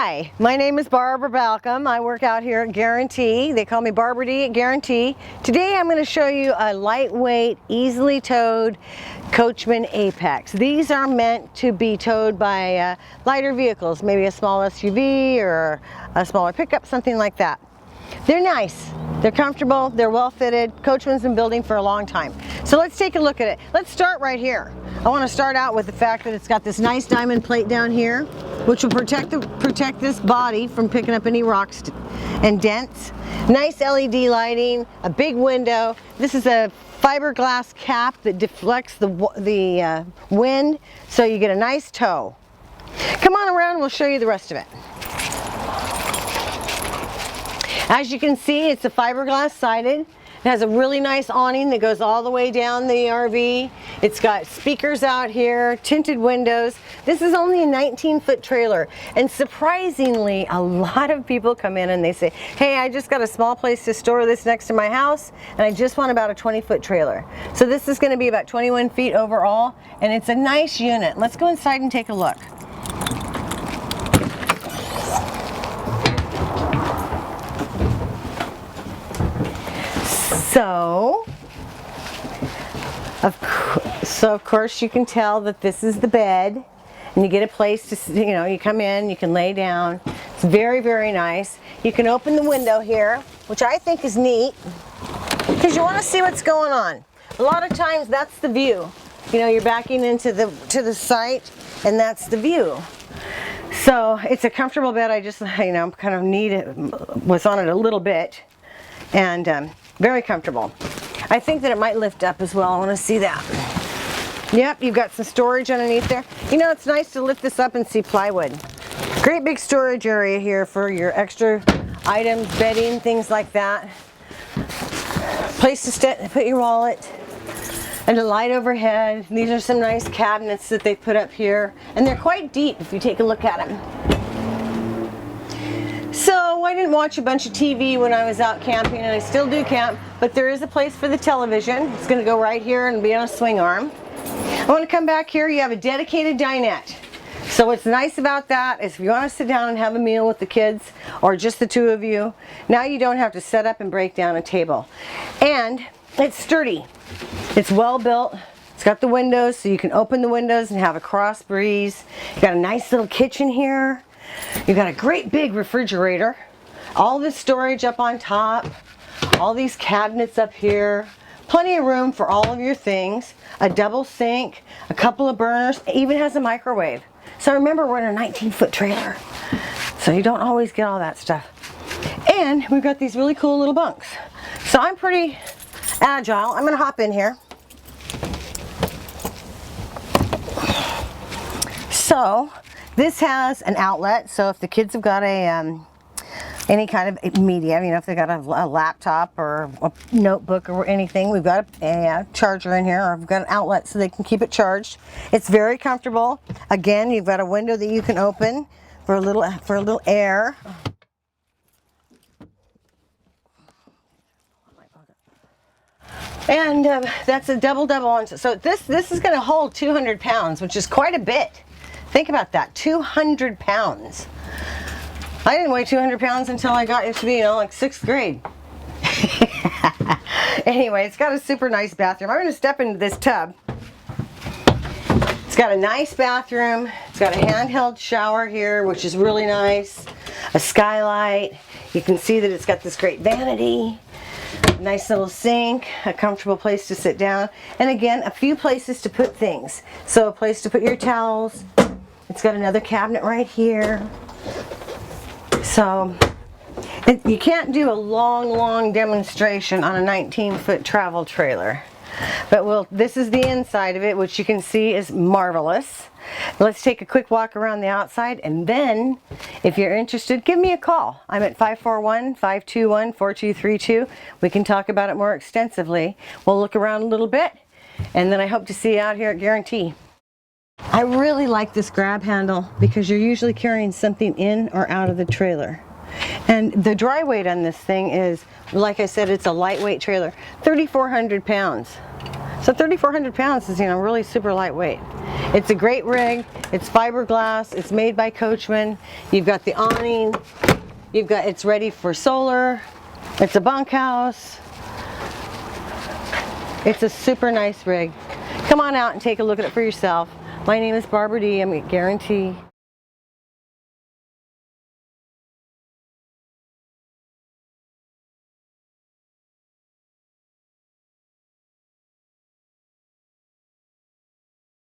Hi, my name is Barbara Balcom. I work out here at Guaranty. They call me Barbara D at Guaranty. Today I'm going to show you a lightweight, easily towed Coachmen Apex. These are meant to be towed by lighter vehicles, maybe a small SUV or a smaller pickup, something like that. They're nice, they're comfortable, they're well fitted. Coachmen's been building for a long time. So let's take a look at it. Let's start right here. I want to start out with the fact that it's got this nice diamond plate down here, which will protect this body from picking up any rocks and dents. Nice LED lighting, a big window. This is a fiberglass cap that deflects the wind, so you get a nice tow. Come on around and we'll show you the rest of it. As you can see, it's a fiberglass sided. It has a really nice awning that goes all the way down the RV. It's got speakers out here, tinted windows. This is only a 19-foot trailer, and surprisingly, a lot of people come in and they say, hey, I just got a small place to store this next to my house, and I just want about a 20-foot trailer. So this is going to be about 21 feet overall, and it's a nice unit. Let's go inside and take a look. So of course you can tell that this is the bed, and you get a place to, you come in, you can lay down. It's very, very nice. You can open the window here, which I think is neat, because you want to see what's going on. A lot of times that's the view. You're backing into the site, and that's the view. So it's a comfortable bed. I just, kind of was on it a little bit, and very comfortable. I think that it might lift up as well. I want to see that. Yep, you've got some storage underneath there. It's nice to lift this up and see plywood. Great big storage area here for your extra items, bedding, things like that. Place to put your wallet, and a light overhead. These are some nice cabinets that they put up here, and they're quite deep if you take a look at them. So I didn't watch a bunch of TV when I was out camping, and I still do camp, but there is a place for the television. It's going to go right here and be on a swing arm. I want to come back here. You have a dedicated dinette. So what's nice about that is if you want to sit down and have a meal with the kids, or just the two of you, now you don't have to set up and break down a table. And it's sturdy. It's well built. It's got the windows, so you can open the windows and have a cross breeze. You've got a nice little kitchen here. You've got a great big refrigerator, all this storage up on top, all these cabinets up here, plenty of room for all of your things, a double sink, a couple of burners, it even has a microwave. So remember, we're in a 19-foot trailer, so you don't always get all that stuff. And we've got these really cool little bunks. So I'm pretty agile. I'm going to hop in here. So this has an outlet, so if the kids have got a any kind of media, if they've got a laptop or a notebook or anything, we've got a charger in here, or we've got an outlet so they can keep it charged. It's very comfortable. Again, you've got a window that you can open for a little air. And that's a double on. So this is going to hold 200 pounds, which is quite a bit. Think about that, 200 pounds. I didn't weigh 200 pounds until I got into like 6th grade. Anyway, it's got a super nice bathroom. I'm going to step into this tub. It's got a nice bathroom. It's got a handheld shower here, which is really nice. A skylight. You can see that it's got this great vanity. Nice little sink, a comfortable place to sit down, and again, a few places to put things. So a place to put your towels. It's got another cabinet right here. So you can't do a long demonstration on a 19-foot travel trailer. But this is the inside of it, which you can see is marvelous. Let's take a quick walk around the outside, and then if you're interested, give me a call. I'm at 541-521-4232. We can talk about it more extensively. We'll look around a little bit, and then I hope to see you out here at Guaranty. I really like this grab handle because you're usually carrying something in or out of the trailer. And the dry weight on this thing is, like I said, it's a lightweight trailer, 3,400 pounds. So 3,400 pounds is, really super lightweight. It's a great rig. It's fiberglass. It's made by Coachmen. You've got the awning. It's ready for solar. It's a bunkhouse. It's a super nice rig. Come on out and take a look at it for yourself. My name is Barbara D. I'm at Guaranty.